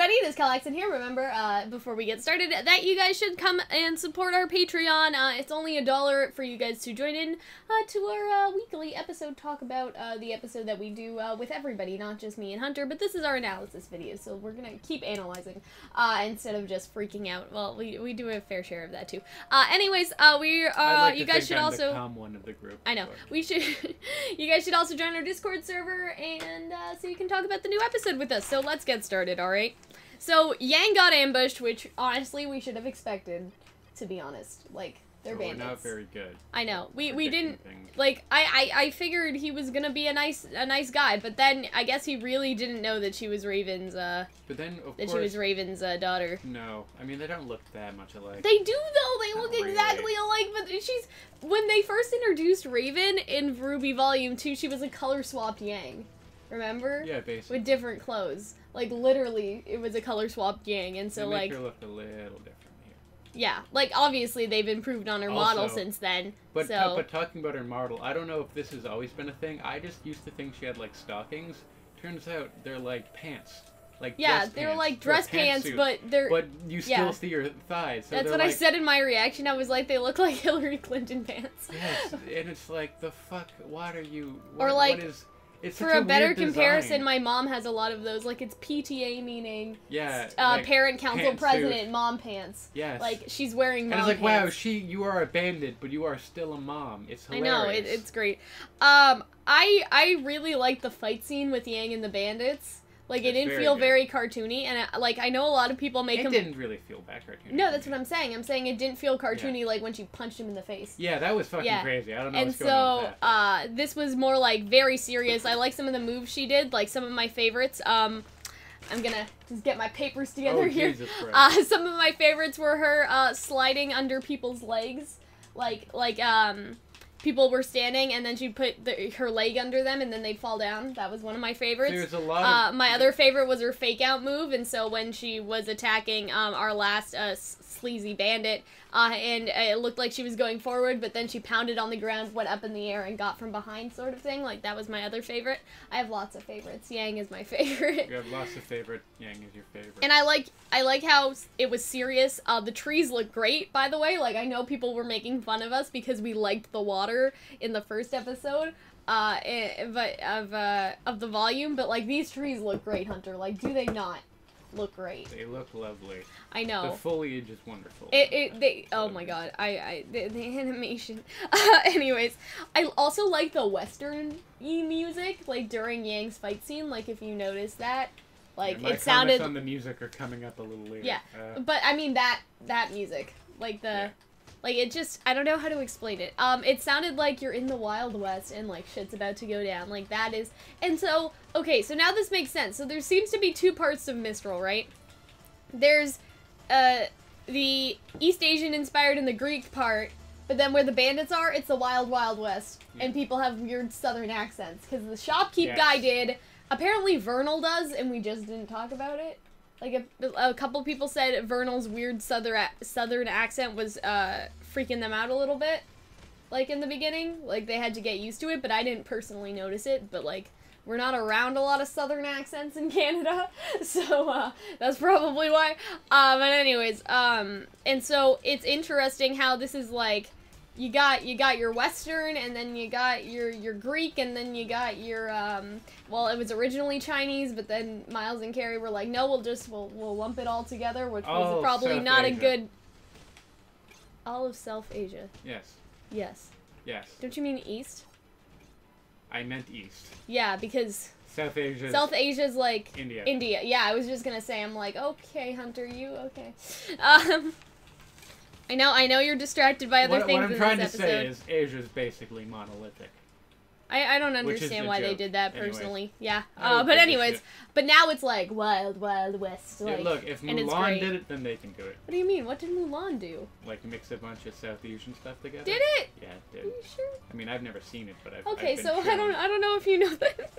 everybody, it is Calxiyn here. Remember, before we get started, that you guys should come and support our Patreon. It's only $1 for you guys to join in to our weekly episode talk about the episode that we do with everybody, not just me and Hunter, but this is our analysis video, so we're gonna keep analyzing instead of just freaking out. Well, we do a fair share of that too. Anyways, you guys should also... the calm one of the group. I know. We should... you guys should also join our Discord server, and so you can talk about the new episode with us. So let's get started, alright? So, Yang got ambushed, which, honestly, we should have expected, to be honest. Like, they're bandits. We're not very good. I know. We didn't... things. Like, I figured he was gonna be a nice guy, but then I guess he really didn't know that she was Raven's, But then, of course... she was Raven's, daughter. No. I mean, they don't look that much alike. They do, though! They look Not exactly really. alike, but she's... When they first introduced Raven in RWBY Volume 2, she was a color-swapped Yang. Remember? Yeah, basically. With different clothes. Like, literally, it was a color-swapped Yang, and so, they like... make her look a little different here. Yeah, like, obviously, they've improved on her model since then, but so... talking about her model, I don't know if this has always been a thing. I just used to think she had, like, stockings. Turns out they're, like, pants. Like, yeah, they're like dress pants, but they're... But you still see your thighs. So that's what I said in my reaction. I was like, they look like Hillary Clinton pants. Yes, and it's like, the fuck, what are you... Or, like... What is... It's For such a better weird comparison, design. my mom has a lot of those. Like, it's PTA meaning, like parent council president, pantsuit. mom pants. Yes. Like, she's wearing mom and it's like, pants. wow, you are a bandit, but you are still a mom. It's hilarious. I know, it's great. I really like the fight scene with Yang and the bandits. Like, it didn't feel very cartoony, and, I know a lot of people make him... It didn't really feel that cartoony. No, that's what I'm saying. I'm saying it didn't feel cartoony, like, when she punched him in the face. Yeah, that was fucking crazy. I don't know and what's going on with that. This was more, like, very serious. I like some of the moves she did, like, some of my favorites. I'm gonna just get my papers together here. Jesus Christ. Some of my favorites were her, sliding under people's legs. People were standing, and then she'd put her leg under them, and then they'd fall down. That was one of my favorites. There's a lot of... my other favorite was her fake-out move, and so when she was attacking our last sleazy bandit, and it looked like she was going forward, but then she pounded on the ground, went up in the air, and got from behind, sort of thing. Like, that was my other favorite. I have lots of favorites. Yang is my favorite. You have lots of favorite. Yang is your favorite. And I like how it was serious. The trees look great, by the way. Like, I know people were making fun of us because we liked the water in the first episode, of the volume, but, like, these trees look great, Hunter. Like, do they not look great? They look lovely. I know. The foliage is wonderful. Oh my god, the animation. Anyways, I also like the western-y music, like, during Yang's fight scene, like, if you notice that. Like, yeah, it sounded... on the music are coming up a little later. Yeah, but, I mean, that music, like, the... Yeah. Like, it just, I don't know how to explain it. It sounded like you're in the Wild West and, like, shit's about to go down. Like, that is, and so, okay, so now this makes sense. So there seems to be two parts of Mistral, right? There's, the East Asian inspired and the Greek part, but then where the bandits are, it's the Wild Wild West. Yeah. And people have weird southern accents, because the shopkeep guy did. Apparently Vernal does, and we just didn't talk about it. Like, a couple people said Vernal's weird southern accent was, freaking them out a little bit, like, in the beginning. Like, they had to get used to it, but I didn't personally notice it, but, like, we're not around a lot of southern accents in Canada, so, that's probably why. But anyways, and so, it's interesting how this is, like, you got your Western, and then you got your Greek, and then you got your, well, it was originally Chinese, but then Miles and Carrie were like, no, we'll lump it all together, which was probably not a good... All of South Asia. Yes. Yes. Yes. Don't you mean East? I meant East. Yeah, because... South Asia's like... India. India. Yeah, I was just gonna say, I'm like, okay, Hunter, you, okay. I know you're distracted by other things in this episode. What I'm trying to say is Asia's basically monolithic. I don't understand why they did that personally. Anyways. Yeah. But anyways, but now it's like Wild Wild West. Like, yeah, look, if Mulan did it, then they can do it. What do you mean? What did Mulan do? Like mix a bunch of South Asian stuff together. Did it? Yeah, it did. Are you sure? I mean, I've never seen it, but I've Okay, been so shown. I don't know if you know that.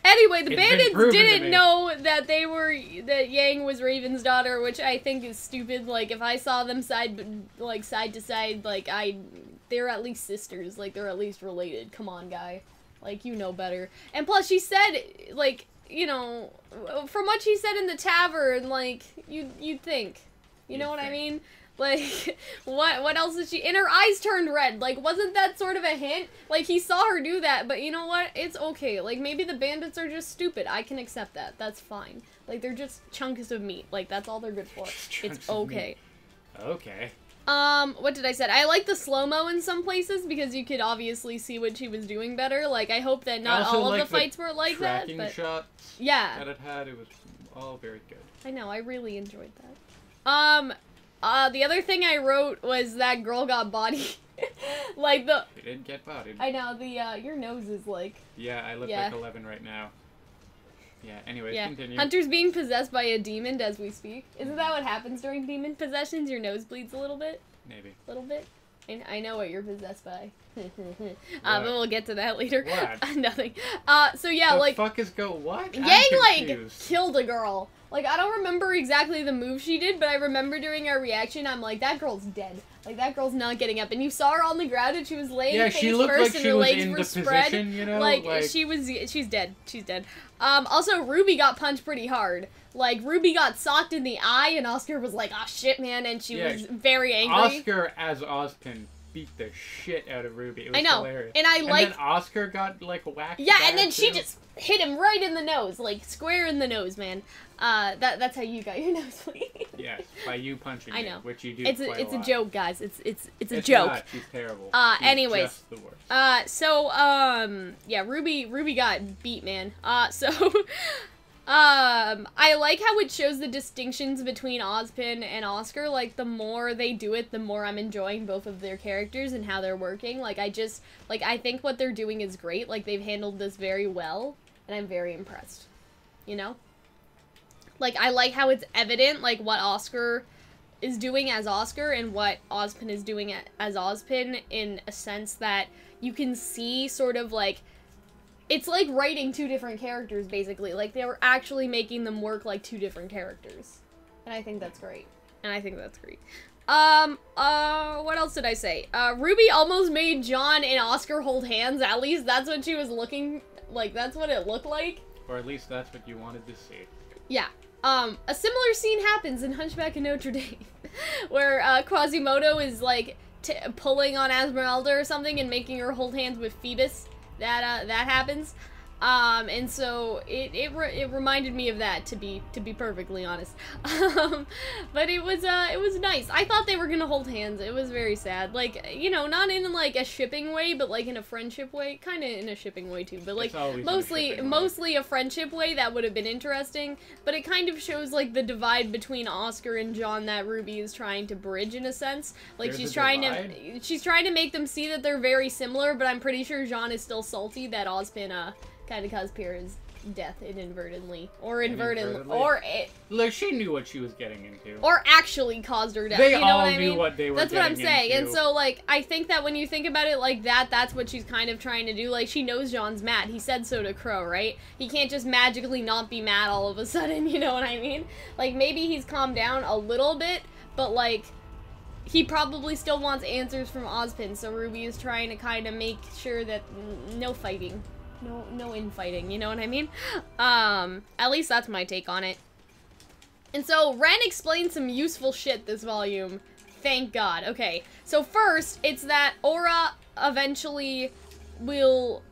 Anyway, the bandits didn't know that that Yang was Raven's daughter, which I think is stupid. Like, if I saw them side to side, like, they're at least sisters. Like, they're at least related. Come on, guy. Like, you know better. And plus, she said, like, you know, from what she said in the tavern, like, you'd think. You know what I mean? Like, what else is she... And her eyes turned red. Like, wasn't that sort of a hint? Like, he saw her do that, but you know what? It's okay. Like, maybe the bandits are just stupid. I can accept that. That's fine. Like, they're just chunks of meat. Like, that's all they're good for. It's okay. Okay. What did I say? I like the slow-mo in some places because you could obviously see what she was doing better. Like, I hope that not all of the fights were like that, but... tracking shots yeah. that it had, it was all very good. I know, I really enjoyed that. The other thing I wrote was that girl got body. Like, She didn't get bodied. I know, your nose is like... Yeah, I look like 11 right now. Yeah, anyways, continue. Hunter's being possessed by a demon as we speak. Isn't that what happens during demon possessions? Your nose bleeds a little bit? Maybe. A little bit? I know what you're possessed by. But we'll get to that later. What? Nothing. So yeah, the like... fuck is what? Yang, like, killed a girl. Like, I don't remember exactly the move she did, but I remember during our reaction, I'm like, that girl's dead. Like, that girl's not getting up. And you saw her on the ground, and she was laying face first, and her legs were spread. Position, you know? Like, she's dead. She's dead. Also, RWBY got punched pretty hard. Like, RWBY got socked in the eye, and Oscar was like, oh, shit, man, and she was very angry. Oscar, as Ozpin, beat the shit out of RWBY. It was hilarious. And then Oscar got, like, whacked. Yeah, and then she just hit him right in the nose, like, square in the nose, man. That's how you got your nose bleeding. Yes, by you punching I know. him, which you do It's quite a lot. a joke, guys. It's a joke. Not. She's terrible. Anyways. Just the worst. Yeah, RWBY got beat, man. I like how it shows the distinctions between Ozpin and Oscar. Like, the more they do it, the more I'm enjoying both of their characters and how they're working. Like, I think what they're doing is great. Like, they've handled this very well, and I'm very impressed. You know? Like, I like how it's evident, like, what Oscar is doing as Oscar and what Ozpin is doing as Ozpin, in a sense that you can see sort of, like, it's like writing two different characters, basically. Like, they were actually making them work like two different characters. And I think that's great. What else did I say? RWBY almost made John and Oscar hold hands. At least that's what she was looking, like, that's what it looked like. Or at least that's what you wanted to see. Yeah. A similar scene happens in Hunchback of Notre Dame, where, Quasimodo is, like, pulling on Esmeralda or something and making her hold hands with Phoebus. That happens. And so it reminded me of that, to be perfectly honest. But it was nice. I thought they were gonna hold hands. It was very sad. Like, you know, not in like a shipping way, but like in a friendship way. Kind of in a shipping way too, but like mostly a friendship way. That would have been interesting. But it kind of shows like the divide between Oscar and John that RWBY is trying to bridge, in a sense. Like, she's trying to make them see that they're very similar, but I'm pretty sure John is still salty that Ozpin kind of caused Pyrrha's death inadvertently. Like, she knew what she was getting into. Or actually caused her death. They you know all what I knew mean? what they were That's what I'm saying. into. And so, like, I think that when you think about it like that, that's what she's kind of trying to do. Like, she knows John's mad. He said so to Crow, right? He can't just magically not be mad all of a sudden, you know what I mean? Like, maybe he's calmed down a little bit, but, like, he probably still wants answers from Ozpin, so RWBY is trying to kind of make sure that no fighting. No infighting, you know what I mean? At least that's my take on it. And so, Ren explained some useful shit this volume. Thank God. Okay, so first, it's that Aura eventually will,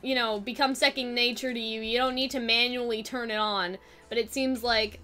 you know, become second nature to you. You don't need to manually turn it on, but it seems like,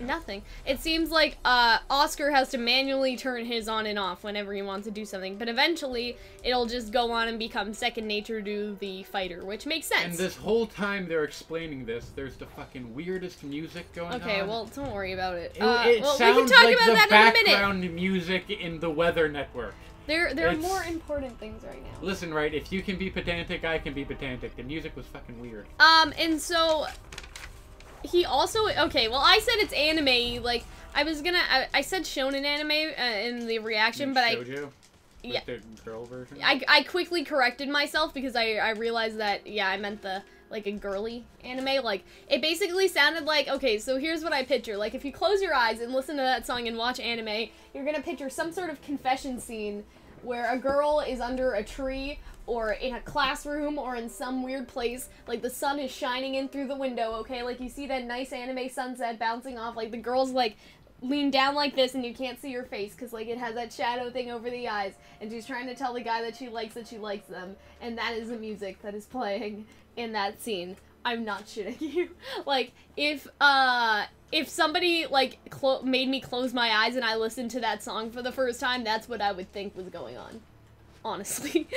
nothing. It seems like, Oscar has to manually turn his on and off whenever he wants to do something, but eventually, it'll just go on and become second nature to the fighter, which makes sense. And this whole time they're explaining this, there's the fucking weirdest music going on. Okay, well, don't worry about it. It well, sounds we can talk like about the that in a minute. background music in the Weather Network. There are more important things right now. Listen, right, if you can be pedantic, I can be pedantic. The music was fucking weird. And so... He also, okay, well, I said it's anime, like, I said shonen anime in the reaction, but Shoujo? Yeah. The girl version? I quickly corrected myself because I realized that, yeah, I meant like, a girly anime. Like, it basically sounded like, okay, so here's what I picture. Like, if you close your eyes and listen to that song and watch anime, you're gonna picture some sort of confession scene where a girl is under a tree or in a classroom, or in some weird place, like the sun is shining in through the window, okay? Like you see that nice anime sunset bouncing off, like the girl's like lean down like this and you can't see her face because like it has that shadow thing over the eyes, and she's trying to tell the guy that she likes them, and that is the music that is playing in that scene. I'm not shitting you. Like, if somebody, like, made me close my eyes and I listened to that song for the first time, that's what I would think was going on. Honestly.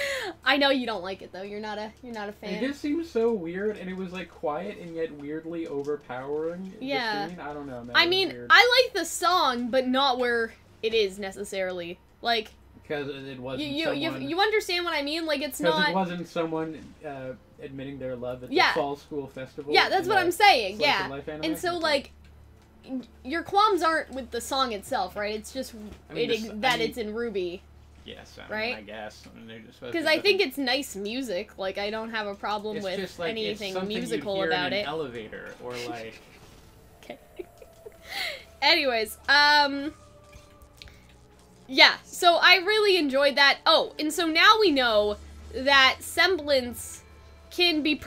I know you don't like it, though. You're not a fan. It just seems so weird, and it was, like, quiet and yet weirdly overpowering. Yeah. The scene. I don't know, man. I mean, I like the song, but not where it is, necessarily. Like... Because it wasn't you understand what I mean? Like, it's not... Because it wasn't someone admitting their love at the fall school festival. Yeah, that's what I'm saying, yeah. And so, like, your qualms aren't with the song itself, right? It's just it's in RWBY. Yes, right? I guess. Because I think it's nice music. Like, I don't have a problem with just, like, anything it's musical you'd hear about in it. an elevator, or, like... Okay. Anyways, yeah, so I really enjoyed that. Oh, and so now we know that semblance can be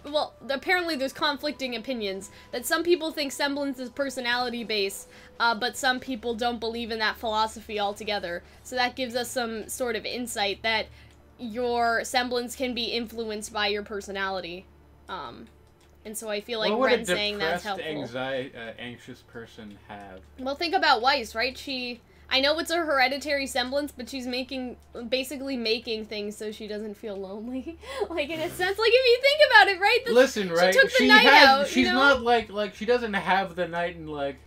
well, apparently there's conflicting opinions, that some people think semblance is personality-based, but some people don't believe in that philosophy altogether. So that gives us some sort of insight that your semblance can be influenced by your personality. And so I feel like Ren saying that's helpful. What would a depressed, anxious person have? Well, think about Weiss, right? I know it's a hereditary semblance, but she's basically making things so she doesn't feel lonely. Like, in a sense, like, if you think about it, right? Listen, right? She took the night out, she's not, like, she doesn't have the night and, like,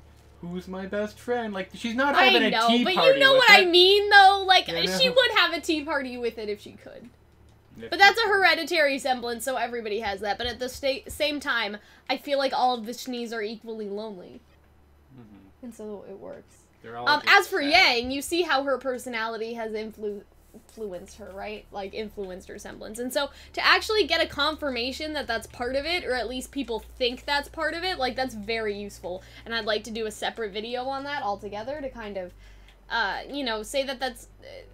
who's my best friend? Like, she's not having a tea party with it. But you know what I mean, though? Like, she would have a tea party with it if she could. But that's a hereditary semblance, so everybody has that. But at the same time, I feel like all of the Shnees are equally lonely. Mm-hmm. And so it works. As for Yang, you see how her personality has influenced her, right? Like, influenced her semblance. And so, to actually get a confirmation that that's part of it, or at least people think that's part of it, like, that's very useful. And I'd like to do a separate video on that altogether to kind of, say that that's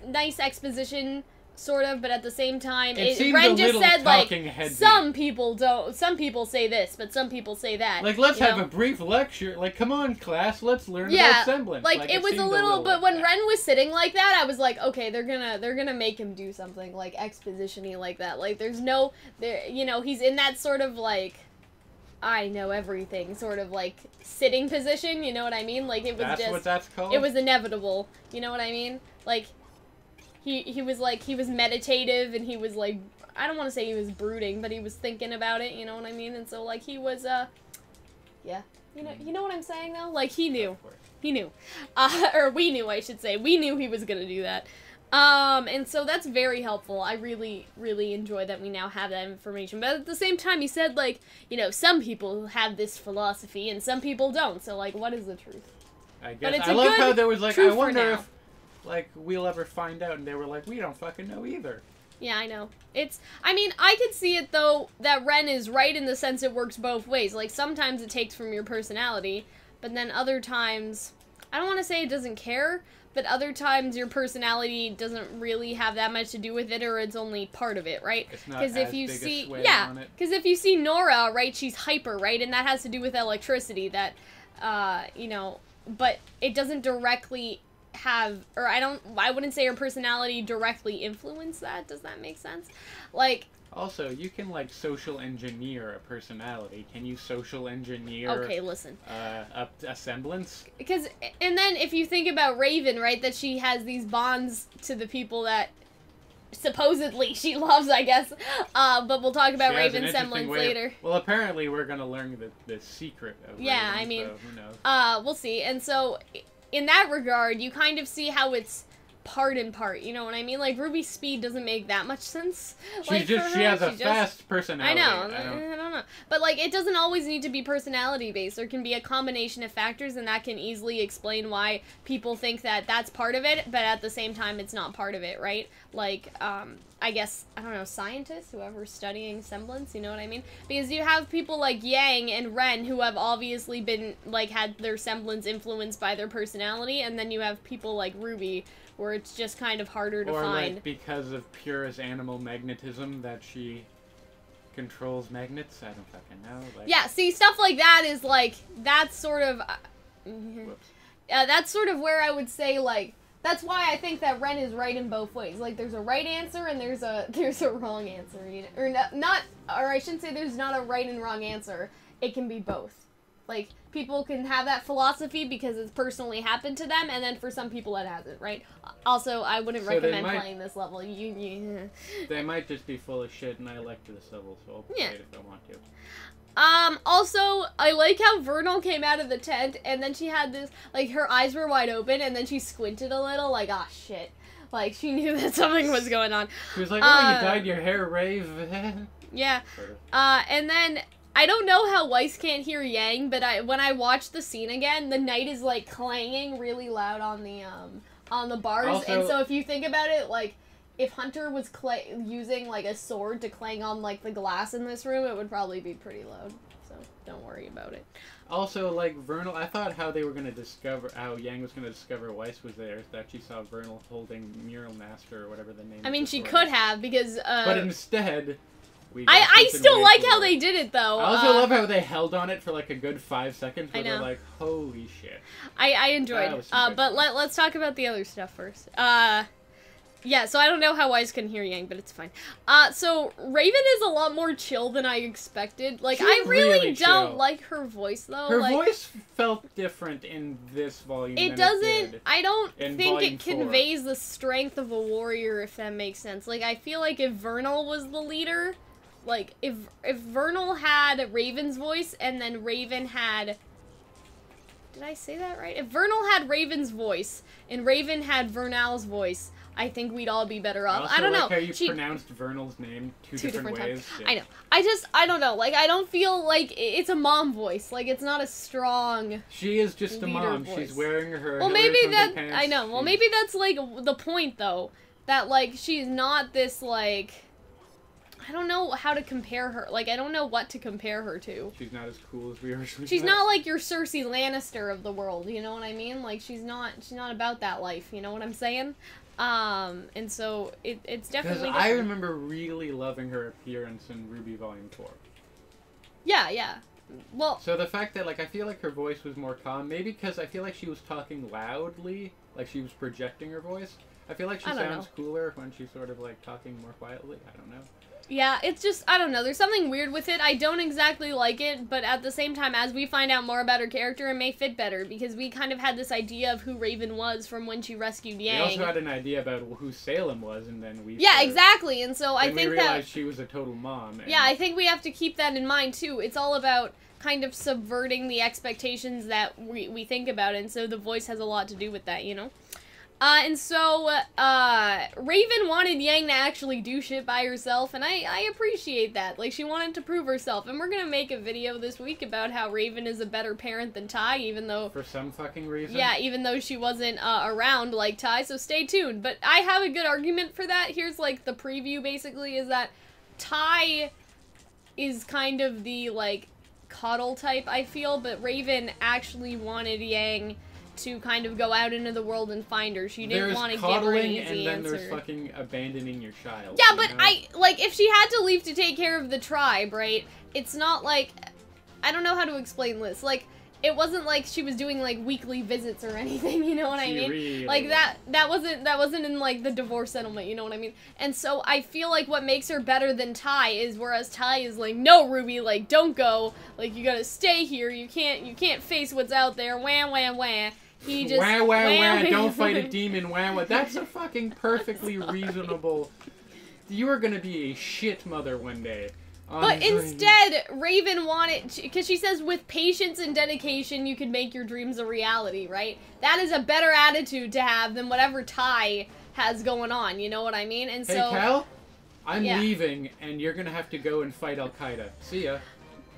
nice exposition, sort of, but at the same time, Ren just said, like, some people say this, but some people say that. Like, let's have a brief lecture. Like, come on, class, let's learn about semblance. Like, it was a little, but when Ren was sitting like that, I was like, okay, they're gonna make him do something, like, exposition-y like that. Like, he's in that sort of, like, I know everything, sort of, like, sitting position, you know what I mean? Like, it was That's what that's called? It was inevitable, you know what I mean? Like, he was meditative, and he was, like, I don't want to say he was brooding, but he was thinking about it, you know what I mean? And so, like, he was, yeah. You know what I'm saying, though? Like, he knew. He knew. Or we knew, I should say. We knew he was gonna do that. And so that's very helpful. I really, really enjoy that we now have that information. But at the same time, he said, like, some people have this philosophy, and some people don't. So, like, what is the truth? I guess. I love how there was, like, I wonder if, like, we'll ever find out, and they were like, we don't fucking know either. Yeah, I know. I could see it, though, that Ren is right in the sense it works both ways. Like, sometimes it takes from your personality, but then other times, I don't want to say it doesn't care, but other times your personality doesn't really have that much to do with it, or it's only part of it, right? It's not as big a sway on it. Because if you see Nora, right, she's hyper, right, and that has to do with electricity, that, but it doesn't directly have, or I wouldn't say her personality directly influence that. Does that make sense? Like, also, you can, like, social engineer a personality. Can you social engineer okay, listen. A semblance? Because, and then if you think about Raven, right, that she has these bonds to the people that supposedly she loves, I guess. But we'll talk about Raven's semblance later. Well, apparently we're gonna learn the secret of Raven, I mean, so who knows? We'll see. And so, in that regard, you kind of see how it's part and part, you know what I mean? Like, Ruby's speed doesn't make that much sense. She has a fast personality. I don't know. But, like, it doesn't always need to be personality-based. There can be a combination of factors, and that can easily explain why people think that that's part of it, but at the same time, it's not part of it, right? Like, I guess, I don't know, scientists, whoever's studying semblance, you know what I mean? Because you have people like Yang and Ren who have obviously been, like, had their semblance influenced by their personality, and then you have people like RWBY, where it's just kind of harder to find. Like, because of pure animal magnetism that she controls magnets? I don't fucking know. Like... Yeah, see, stuff like that is, like, that's sort of... that's sort of where I would say, like, that's why I think that Ren is right in both ways. Like, there's a right answer and there's a wrong answer. You know? Or I shouldn't say there's not a right and wrong answer. It can be both. Like, people can have that philosophy because it's personally happened to them, and then for some people it hasn't, right? Also, I wouldn't recommend playing this level. They might just be full of shit, and I like this level, so I'll play it if I want to. Also, I like how Vernal came out of the tent, and then she had this, like, her eyes were wide open, and then she squinted a little, like, ah, shit. Like, she knew that something was going on. She was like, oh, you dyed your hair, Rave. Yeah. And then, I don't know how Weiss can't hear Yang, but when I watched the scene again, the knight is, like, clanging really loud on the bars, also, and so if you think about it, like, if Hunter was using, like, a sword to clang on, like, the glass in this room, it would probably be pretty loud. So, don't worry about it. Also, like, Vernal, I thought how they were going to discover, how Yang was going to discover Weiss was there, that she saw Vernal holding Mural Master, or whatever the name is. I mean, she could have, because, But instead... I still like how they did it, though. I also love how they held on it for, like, a good 5 seconds, where they're like, holy shit. I enjoyed. But let's talk about the other stuff first. Yeah, so I don't know how Weiss can hear Yang, but it's fine. So Raven is a lot more chill than I expected. Like, I really don't like her voice, though. Her voice felt different in this volume than it did I don't think it 4. conveys the strength of a warrior, if that makes sense. Like, I feel like if Vernal was the leader, like, if Vernal had Raven's voice, and then Raven had... Did I say that right? If Vernal had Raven's voice, and Raven had Vernal's voice... I think we'd all be better off. I don't know. How you pronounced Vernal's name two different ways. Yeah. I know. I don't know. Like, I don't feel like it's a mom voice. Like, it's not a strong. She is just a mom. Voice. She's wearing her. Well, maybe that. Pants. I know. Well, maybe that's like the point, though. That like she's not this like. I don't know how to compare her. Like, I don't know what to compare her to. She's not as cool as we are. She's not like your Cersei Lannister of the world. You know what I mean? Like, she's not about that life. You know what I'm saying? And so it's definitely because I remember really loving her appearance in RWBY Volume 4. Yeah. Well, so the fact that, like, I feel like her voice was more calm, maybe because I feel like she was talking loudly, like she was projecting her voice. I feel like she sounds cooler when she's sort of, like, talking more quietly. I don't know. Yeah, it's just, I don't know, there's something weird with it. I don't exactly like it, but at the same time, as we find out more about her character, it may fit better, because we kind of had this idea of who Raven was from when she rescued Yang. We also had an idea about who Salem was, and then we... Yeah, exactly, and so I think we realized she was a total mom. Yeah, I think we have to keep that in mind, too. It's all about kind of subverting the expectations that we think about, and so the voice has a lot to do with that, you know? And so, Raven wanted Yang to actually do shit by herself, and I appreciate that. Like, she wanted to prove herself, and we're gonna make a video this week about how Raven is a better parent than Ty, even though... For some fucking reason? Yeah, even though she wasn't, around like Ty, so stay tuned. But I have a good argument for that. Here's, like, the preview, basically, is that Ty is kind of the, like, coddle type, I feel, but Raven actually wanted Yang to kind of go out into the world and find her. She didn't want to give her an easy answer. And then there's fucking abandoning your child. Yeah, but like, if she had to leave to take care of the tribe, right? It's not like, I don't know how to explain this. Like, it wasn't like she was doing, like, weekly visits or anything, you know what I mean? Really like, that wasn't in, like, the divorce settlement, you know what I mean? And so, I feel like what makes her better than Ty is, whereas Ty is like, no, RWBY, like, don't go, like, you gotta stay here, you can't face what's out there, wah. He just... Wah, don't fight a demon, wah. That's a fucking perfectly reasonable... You are gonna be a shit mother one day. But instead, Raven wanted... Because she says, with patience and dedication, you can make your dreams a reality, right? That is a better attitude to have than whatever Ty has going on, you know what I mean? And hey, so... Cal? I'm leaving, and you're gonna have to go and fight Al-Qaeda. See ya.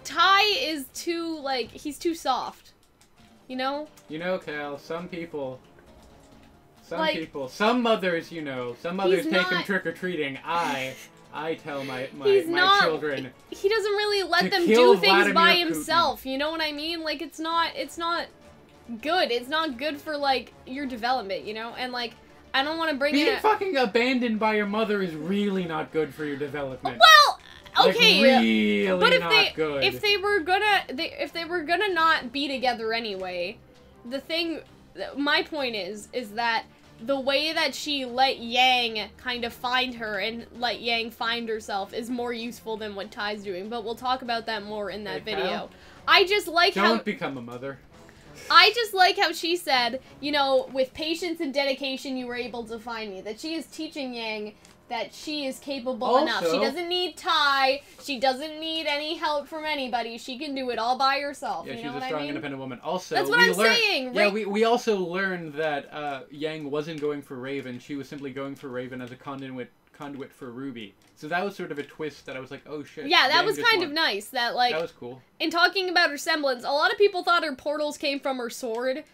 Ty is too, like... He's too soft. You know? You know, Cal, some people Some mothers, some mothers take him trick-or-treating. I tell my children. He doesn't really let them do things by himself. You know what I mean? Like, it's not good. It's not good for, like, your development, And, like, I don't want to bring Being fucking abandoned by your mother is really not good for your development. Well, okay, like, really but if they were gonna not be together anyway, my point is that the way that she let Yang kind of find her and let Yang find herself is more useful than what Ty's doing, but we'll talk about that more in that video. I just like Don't become a mother. I just like how she said, with patience and dedication you were able to find me. That she is teaching Yang that she is capable enough. She doesn't need Ty. She doesn't need any help from anybody. She can do it all by herself. Yeah, she's a strong, independent woman. Also, that's what I'm saying. Yeah, we also learned that Yang wasn't going for Raven. She was simply going for Raven as a conduit for RWBY. So that was sort of a twist that I was like, oh shit. Yeah, that was kind of nice. That was cool. In talking about her semblance, a lot of people thought her portals came from her sword,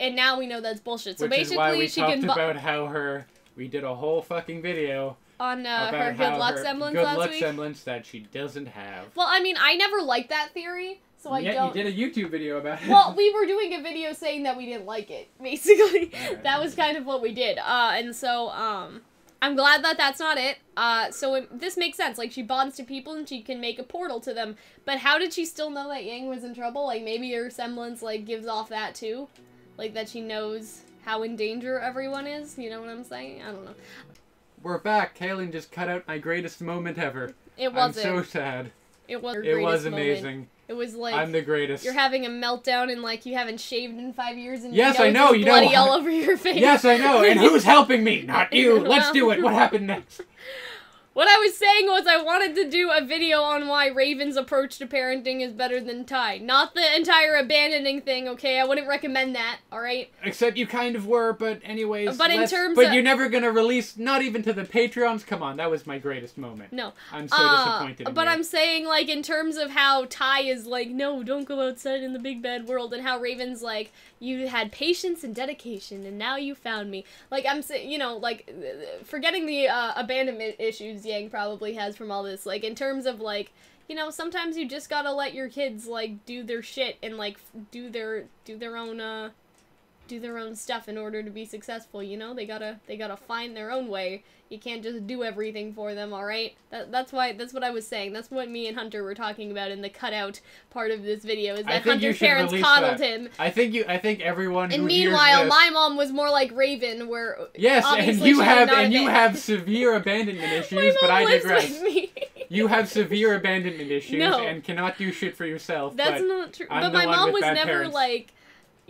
and now we know that's bullshit. So basically, is why we talked about how we did a whole fucking video on her good luck semblance last week. Good luck semblance that she doesn't have. Well, I mean, I never liked that theory, so I don't. You did a YouTube video about it. Well, we were doing a video saying that we didn't like it, basically. Right. That was kind of what we did. And so, I'm glad that that's not it. This makes sense. Like, she bonds to people and she can make a portal to them. But how did she still know that Yang was in trouble? Like, maybe her semblance, like, gives off that, too? Like, that she knows how in danger everyone is? You know what I'm saying? I don't know. We're back. Calxiyn just cut out my greatest moment ever. It wasn't. I'm so sad. It was. It was amazing. Moment. It was like I'm the greatest. You're having a meltdown and like you haven't shaved in 5 years and yes, I know. You know, bloody all over your face. Yes, I know. And who's helping me? Not you. Let's do it. What happened next? What I was saying was I wanted to do a video on why Raven's approach to parenting is better than Ty. Not the entire abandoning thing, okay? I wouldn't recommend that, alright? Except you kind of were, but anyways. But you're never gonna release, not even to the Patreons? Come on, that was my greatest moment. No. I'm so disappointed in But you. I'm saying, like, in terms of how Ty is like, no, don't go outside in the big bad world, and how Raven's like, you had patience and dedication, and now you found me. Like, I'm saying, like, forgetting the abandonment issues Yang probably has from all this, like, in terms of, like, sometimes you just gotta let your kids, like, do their shit and, like, do their own stuff in order to be successful, They gotta find their own way. You can't just do everything for them, alright? That's what I was saying. That's what me and Hunter were talking about in the cutout part of this video, is that Hunter's parents coddled him. I think everyone and meanwhile, my mom was more like Raven, where yes, and you have severe abandonment issues, but I digress. With me. You have severe abandonment issues and cannot do shit for yourself. That's not true. But my mom was never like,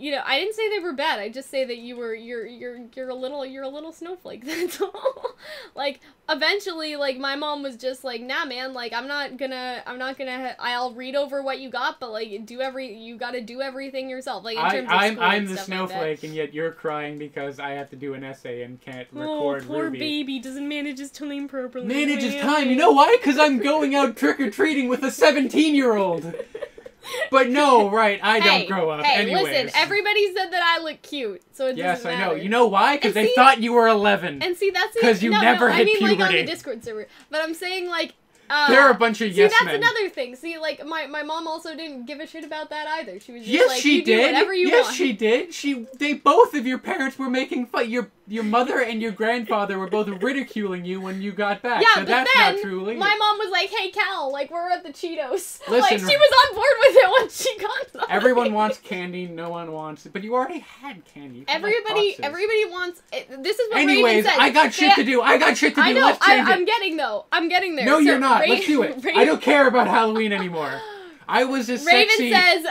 I didn't say they were bad. I just say that you're a little snowflake. That's all. Like, eventually, like, my mom was just like, nah, man, like, I'll read over what you got, but like, you gotta do everything yourself. Like, in terms of school I'm and the stuff snowflake, like that. and yet you're crying because I have to do an essay and can't record poor RWBY. baby doesn't manage his time properly. Manage his time? You know why? Because I'm going out trick-or-treating with a 17-year-old. But no, right, I don't grow up. Hey, anyways. Listen, everybody said that I look cute, so it doesn't matter. Yes, I know. You know why? Because they thought you were 11. And see, that's it. Because you never hit puberty. Like, on the Discord server. But I'm saying, like, there are a bunch of yes men. See, that's another thing. See, like, my mom also didn't give a shit about that either. She was just yes, like, she you did. do whatever you want. Yes, she did. Both of your parents were making fun. Your mother and your grandfather were both ridiculing you when you got back. Yeah, so but that's then not truly. My mom was like, hey, Cal, like, we're at the Cheetos. Listen, like, she was on board with it once she got them. Everyone wants candy, no one wants it. But you already had candy. Everybody wants it. This is what Anyways, Raven said. I got shit to do. I got shit to do. I know, Let's change it. I'm getting there. No, you're not. Let's do it. I don't care about Halloween anymore. I was a sexy Raven says,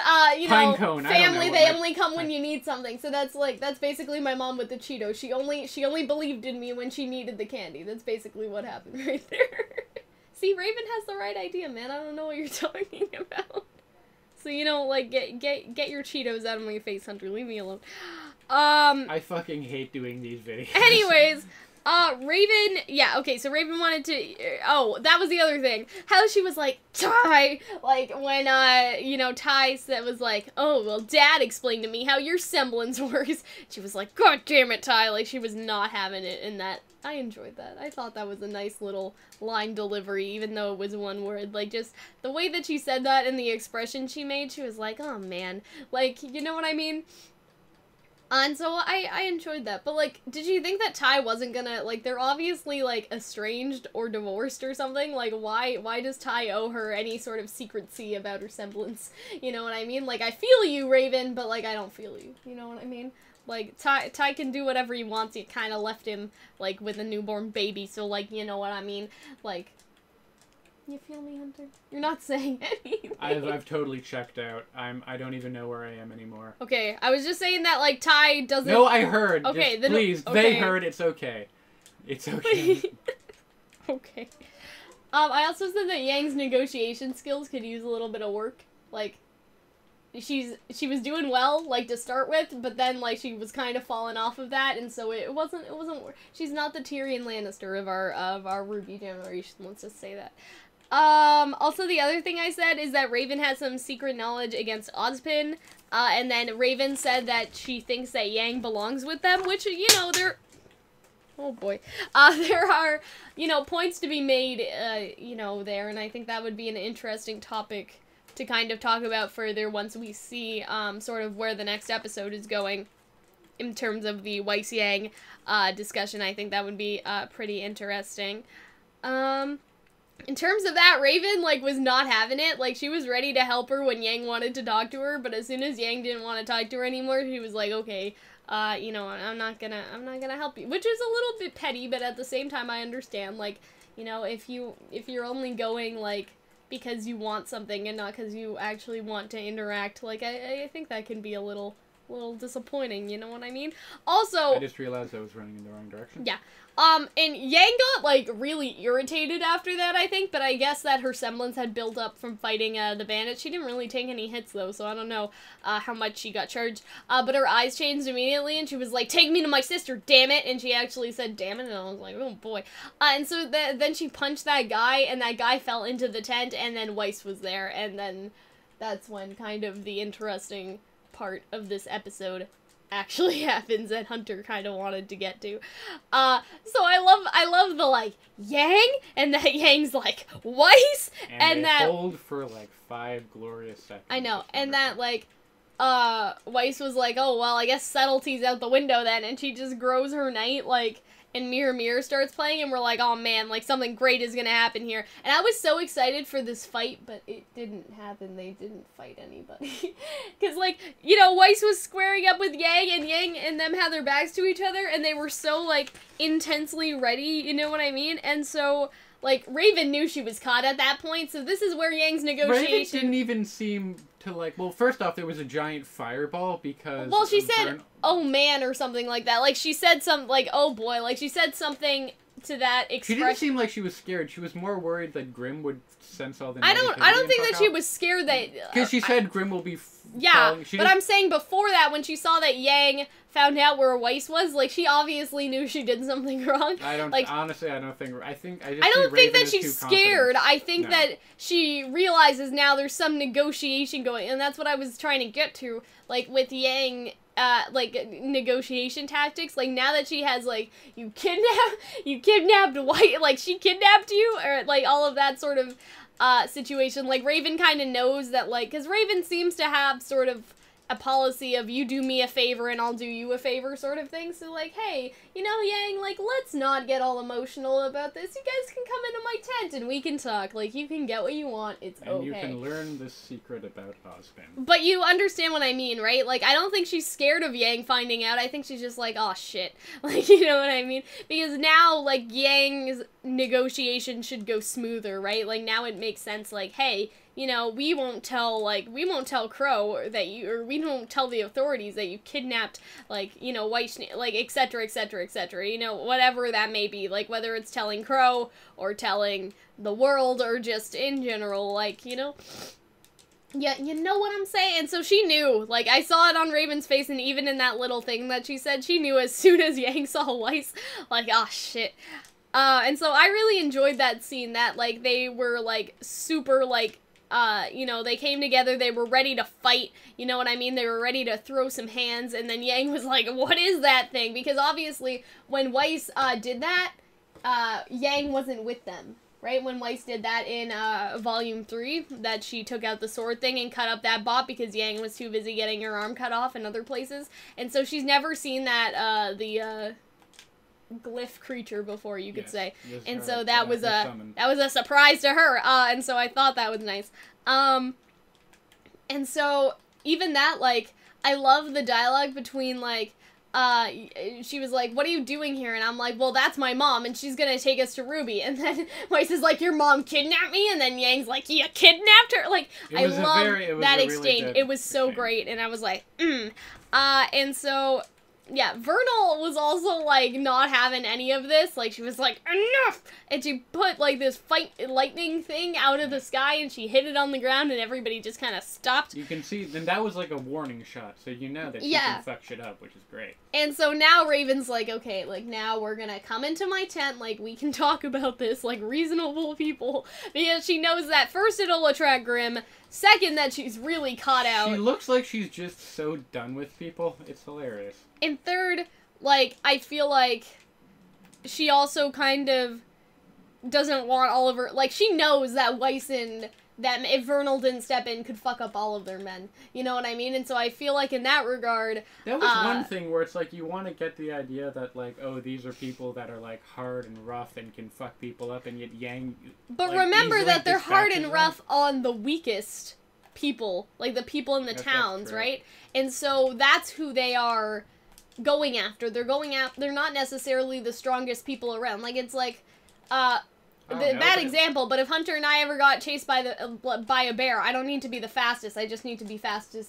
pine cone. family, they only come when you need something. So that's basically my mom with the Cheetos. She only believed in me when she needed the candy. That's basically what happened right there. See, Raven has the right idea, man. I don't know what you're talking about. So, like, get your Cheetos out of my face, Hunter. Leave me alone. I fucking hate doing these videos. Anyways, Raven, yeah, okay, so Raven wanted to, oh, that was the other thing. How she was like, Ty, like, when, you know, Ty said, was like, oh, well, Dad explained to me how your semblance works. She was like, God damn it, Ty, like, she was not having it in that. I enjoyed that. I thought that was a nice little line delivery, even though it was one word. Like, just the way that she said that and the expression she made, she was like, oh, man. Like, you know what I mean? And so I enjoyed that. But, like, did you think that Ty wasn't gonna, like, they're obviously, like, estranged or divorced or something? Like, why does Ty owe her any sort of secrecy about her semblance? You know what I mean? Like, I feel you, Raven, but, like, I don't feel you. You know what I mean? Like, Ty can do whatever he wants. You kind of left him, like, with a newborn baby, so, like, you know what I mean? Like, you feel me, Hunter? You're not saying anything. I've totally checked out. I don't even know where I am anymore. Okay, I was just saying that, like, Ty doesn't... No, I heard. Okay, just, then... Please, okay. They heard. It's okay. It's okay. Okay. I also said that Yang's negotiation skills could use a little bit of work. Like, she was doing well, like, to start with, but then, like, she was kind of falling off of that, and so it wasn't, she's not the Tyrion Lannister of our RWBY generation, let's just say that. Also the other thing I said is that Raven has some secret knowledge against Ozpin, and then Raven said that she thinks that Yang belongs with them, which, you know, oh boy, there are, you know, points to be made, you know, there, and I think that would be an interesting topic to kind of talk about further once we see, sort of where the next episode is going in terms of the Weiss Yang, discussion. I think that would be, pretty interesting. In terms of that, Raven, like, was not having it. Like, she was ready to help her when Yang wanted to talk to her, but as soon as Yang didn't want to talk to her anymore, she was like, okay, you know, I'm not gonna help you. Which is a little bit petty, but at the same time, I understand, like, you know, if you're only going, like, because you want something and not because you actually want to interact, like, I think that can be a little disappointing, you know what I mean? Also... I just realized I was running in the wrong direction. Yeah. And Yang got, like, really irritated after that, I think, but I guess that her semblance had built up from fighting, the bandits. She didn't really take any hits, though, so I don't know, how much she got charged. But her eyes changed immediately, and she was like, take me to my sister, damn it! And she actually said, damn it, and I was like, oh boy. And so then she punched that guy, and that guy fell into the tent, and then Weiss was there, and then that's when kind of the interesting part of this episode actually happens that Hunter kind of wanted to get to. So I love the, like, Yang, and that Yang's like, Weiss, and that... hold for, like, 5 glorious seconds. I know, and that, like, Weiss was like, oh, well, I guess subtlety's out the window then, and she just grows her knight, like, and Mirror Mirror starts playing, and we're like, oh man, like, something great is gonna happen here. And I was so excited for this fight, but it didn't happen. They didn't fight anybody. Because, like, you know, Weiss was squaring up with Yang and them had their backs to each other, and they were so, like, intensely ready, you know what I mean? And so, like, Raven knew she was caught at that point, so this is where Yang's negotiation... Raven didn't even seem to, like, well, first off, there was a giant fireball because... Well, she said, oh man, or something like that. Like, she said some, like, oh boy, like, she said something to that expression. She didn't seem like she was scared. She was more worried that Grimm would sense all the I don't think that she was scared that... Because she said Grimm will be... Yeah, but I'm saying before that, when she saw that Yang found out where Weiss was, like, she obviously knew she did something wrong. I don't, like, honestly, I don't think, I don't think that she's scared. I think that she realizes now there's some negotiation going, and that's what I was trying to get to, like, with Yang, like, negotiation tactics. Like, now that she has, like, you kidnapped Weiss, like, she kidnapped you, or, like, all of that sort of, situation. Like, Raven kind of knows that, like, because Raven seems to have sort of a policy of you do me a favor and I'll do you a favor sort of thing. So, like, hey, you know, Yang, like, let's not get all emotional about this. You guys can come into my tent and we can talk. Like, you can get what you want. It's okay. And you can learn the secret about Ozpin. But you understand what I mean, right? Like, I don't think she's scared of Yang finding out. I think she's just like, oh, shit. Like, you know what I mean? Because now, like, Yang's negotiation should go smoother, right? Like, now it makes sense, like, hey, you know, we won't tell Crow that you, or we won't tell the authorities that you kidnapped, like, you know, Weiss, like, etc., etc., etc., you know, whatever that may be, like, whether it's telling Crow, or telling the world, or just in general, like, you know, Yeah, you know what I'm saying? And so she knew. Like, I saw it on Raven's face, and even in that little thing that she said, she knew as soon as Yang saw Weiss. Like, oh, shit. And so I really enjoyed that scene, that, like, they were, like, super, like, you know, they came together, they were ready to fight, you know what I mean? They were ready to throw some hands, and then Yang was like, what is that thing? Because obviously, when Weiss, did that, Yang wasn't with them. Right, when Weiss did that in Volume 3, that she took out the sword thing and cut up that bot because Yang was too busy getting her arm cut off in other places. And so she's never seen that, the glyph creature before, you could say. And so that was a surprise to her, and so I thought that was nice. And so, even that, like, I love the dialogue between, like, she was like, what are you doing here? And I'm like, well, that's my mom, and she's gonna take us to RWBY. And then Weiss is like, your mom kidnapped me? And then Yang's like, you kidnapped her? Like, I love that exchange. Really, it was so great, and I was like, and so, yeah, Vernal was also, like, not having any of this. Like, she was like, enough! And she put, like, this lightning thing out of the sky, and she hit it on the ground, and everybody just kind of stopped. You can see, then that was, like, a warning shot, so you know that she can fuck shit up, which is great. And so now Raven's like, okay, like, now we're gonna come into my tent, like, we can talk about this, like, reasonable people. Because she knows that, first, it'll attract Grimm, second, that she's really caught out. She looks like she's just so done with people. It's hilarious. And third, like, I feel like she also kind of doesn't want all of her, like, she knows that Weiss and that if Vernal didn't step in, could fuck up all of their men. You know what I mean? And so I feel like in that regard, that was one thing where it's like, you want to get the idea that, like, oh, these are people that are, like, hard and rough and can fuck people up, and yet Yang, but, like, remember that they're hard and rough on the weakest people, like, the people in the towns, right? And so that's who they are going after. They're going after, they're not necessarily the strongest people around. Like, it's like, bad example, but if Hunter and I ever got chased by a bear, I don't need to be the fastest, I just need to be faster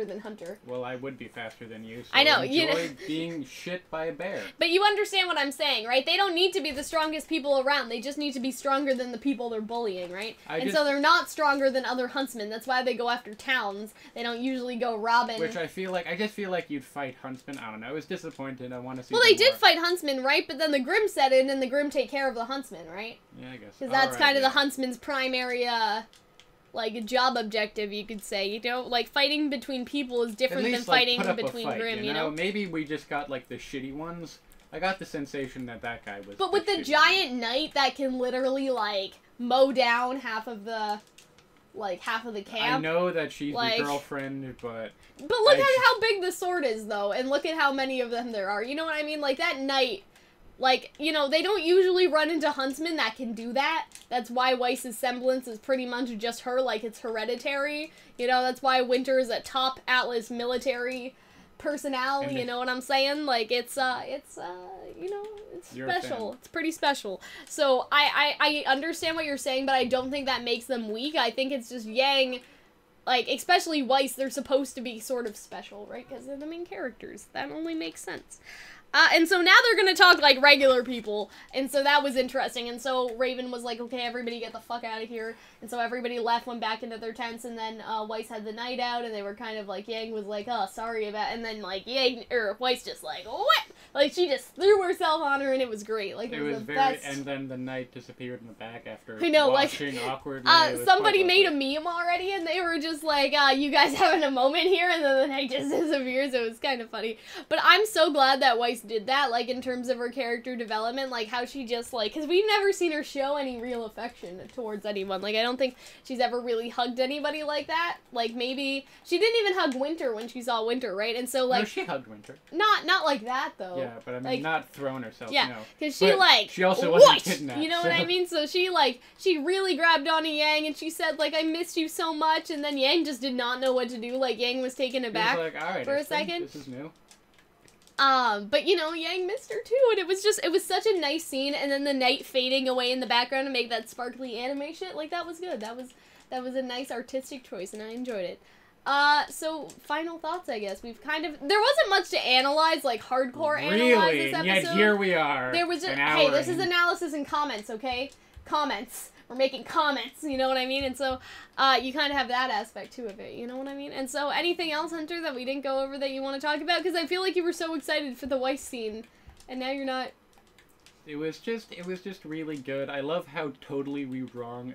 than Hunter. Well, I would be faster than you, so I know, enjoy being shit by a bear. But you understand what I'm saying, right? They don't need to be the strongest people around, they just need to be stronger than the people they're bullying, right? So they're not stronger than other huntsmen, that's why they go after towns, they don't usually go robbing. Which I just feel like you'd fight huntsmen, I don't know, I was disappointed, I want to see well, they did fight huntsmen, right? But then the Grimm set in, and the Grimm take care of the huntsmen, right? Yeah, I guess. Because that's kind of the huntsman's primary, like, job objective, you could say, you know? Like, fighting between people is different than fighting between Grimm, you know? Maybe we just got, like, the shitty ones. I got the sensation that guy was... But with the giant knight that can literally, like, mow down half of the camp. I know that she's the girlfriend, but... But look at how big the sword is, though, and look at how many of them there are. You know what I mean? Like, that knight... Like, you know, they don't usually run into huntsmen that can do that. That's why Weiss's semblance is pretty much just her, like, it's hereditary. You know, that's why Winter is a top Atlas military personality, you know what I'm saying? Like, it's you know, it's special. It's pretty special. So, I understand what you're saying, but I don't think that makes them weak. I think it's just Yang, like, especially Weiss, they're supposed to be sort of special, right? Because they're the main characters. That only makes sense. And so now they're gonna talk like regular people, and so that was interesting, and so Raven was like, okay, everybody get the fuck out of here, and so everybody left, went back into their tents, and then, Weiss had the night out, and they were kind of like, Yang was like, oh, sorry about, and then, like, Weiss just like, what? Like, she just threw herself on her, and it was great, like, it was the best. And then the knight disappeared in the back after watching awkwardly. Somebody made a meme already, and they were just like, you guys having a moment here, and then the knight just disappears, it was kind of funny. But I'm so glad that Weiss did that, like, in terms of her character development, like, how she just, like, because we've never seen her show any real affection towards anyone, like, I don't think she's ever really hugged anybody like that, like, maybe, she didn't even hug Winter when she saw Winter, right, and so, like, no, she hugged Winter. Not like that, though. Yeah, but I mean, like, not throwing herself, yeah, no. Because she, like, she also wasn't kidnapped, you know what I mean, so she, like, she really grabbed onto Yang, and she said, like, I missed you so much, and then Yang just did not know what to do, like, Yang was taken aback for a second. This is new. But, you know, Yang missed her, too, and it was such a nice scene, and then the night fading away in the background to make that sparkly anime shit, like, that was good. That was a nice artistic choice, and I enjoyed it. So, final thoughts, I guess. We've kind of, there wasn't much to analyze, like, hardcore analyze this episode. Yet here we are. There was just, hey, this is analysis and comments, okay? Comments. we're making comments, you know what I mean? And so, you kind of have that aspect too of it, you know what I mean? And so, anything else, Hunter, that we didn't go over that you want to talk about? Because I feel like you were so excited for the Weiss scene, and now you're not. It was just really good. I love how totally wrong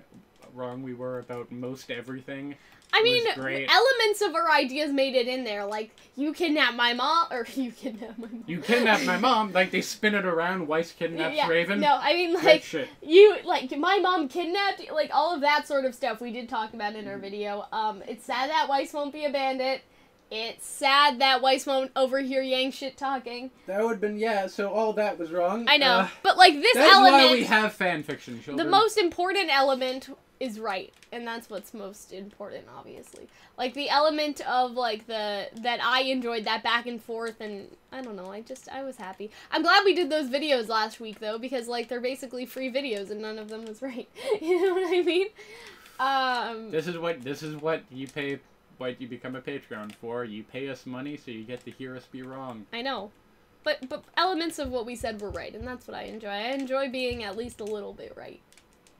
we were about most everything. I mean, elements of our ideas made it in there, like, you kidnapped my mom, or you kidnapped my mom. You kidnapped my mom, like, they spin it around, Weiss kidnaps Raven. No, I mean, like, my mom kidnapped, like, all of that sort of stuff we did talk about in our video. It's sad that Weiss won't be a bandit. It's sad that Weiss won't overhear Yang shit talking. That would have been, yeah, so all that was wrong. I know, but, like, this that's element... That's why we have fan fiction, children. The most important element is right, and that's what's most important, obviously. Like, the element of, like, that I enjoyed, that back and forth, and I don't know, I was happy. I'm glad we did those videos last week, though, because, like, they're basically free videos, and none of them was right. You know what I mean? This is what you pay, what you become a Patreon for. You pay us money, so you get to hear us be wrong. I know. But elements of what we said were right, and that's what I enjoy. I enjoy being at least a little bit right.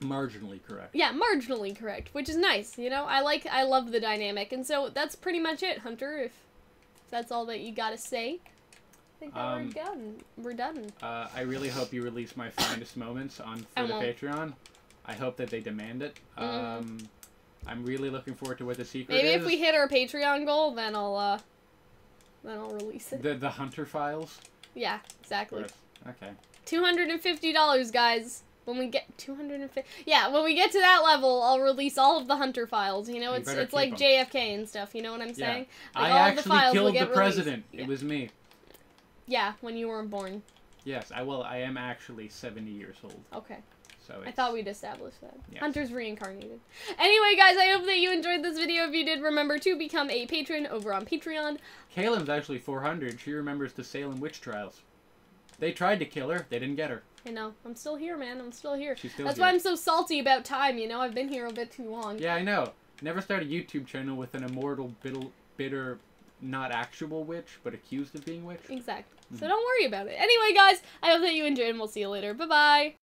Marginally correct. Yeah, marginally correct, which is nice, you know? I love the dynamic, and so that's pretty much it, Hunter, if that's all that you gotta say. I think that we're done. I really hope you release my finest moments for the Patreon. I hope that they demand it. I'm really looking forward to what the secret is. Maybe if we hit our Patreon goal, then I'll release it. The Hunter files? Yeah, exactly. Okay. $250, guys. When we get 250, when we get to that level, I'll release all of the Hunter files. You know, it's like JFK and stuff. You know what I'm saying? Yeah. Like, I actually killed the president. Yeah. It was me. Yeah, when you weren't born. Yes, I am actually 70 years old. Okay. So I thought we'd established that. Yes. Hunter's reincarnated. Anyway, guys, I hope that you enjoyed this video. If you did, remember to become a patron over on Patreon. Caleb's actually 400. She remembers the Salem witch trials. They tried to kill her. They didn't get her. I know. I'm still here, man. I'm still here. She's still That's here. why I'm so salty about time, you know? I've been here a bit too long. Yeah, I know. Never start a YouTube channel with an immortal, bitter, not actual witch, but accused of being witch. Exactly. So don't worry about it. Anyway, guys, I hope that you enjoyed, and we'll see you later. Bye-bye.